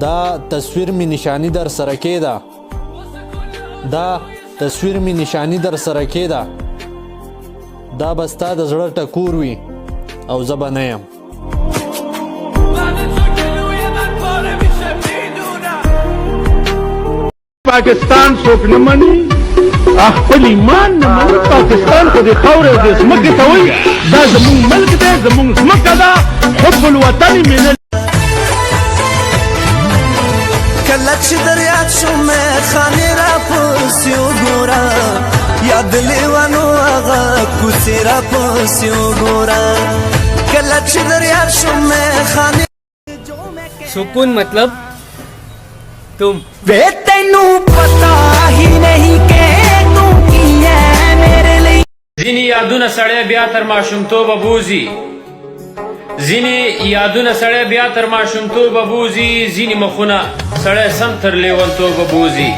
دا تصویر می نشانی در سره کېده دا تصویر می نشانی در سره کېده دا به ستا د زړه ټکور وي او زه به نه یم پاکستان څوک نه مني خپل ایمان نه مني پاکستان خو د خاورې او د ځمکې ته وایي دا زموږ ملک دی زموږ ځمکه ده حب الوطن من کله چې در یاد شوم خانې راپسې وګوره یاد لیوانو هغه کوڅې راپسې وګوره کله چې در یاد شوم خانې सुकून मतलब तुम ਵੇ ਤੈਨੂੰ ਪਤਾ ਹੀ ਨਹੀਂ ਕਿ ਤੂੰ ਕੀ ਹੈ ਮੇਰੇ ਲਈ ځینې یادونه سړی بیا تر ماشومتوبه بوځي ځینې یادونه سړی بیا تر ماشومتوبه بوځي ځینې مخونه سړی سم تر لیونتوبه بوځي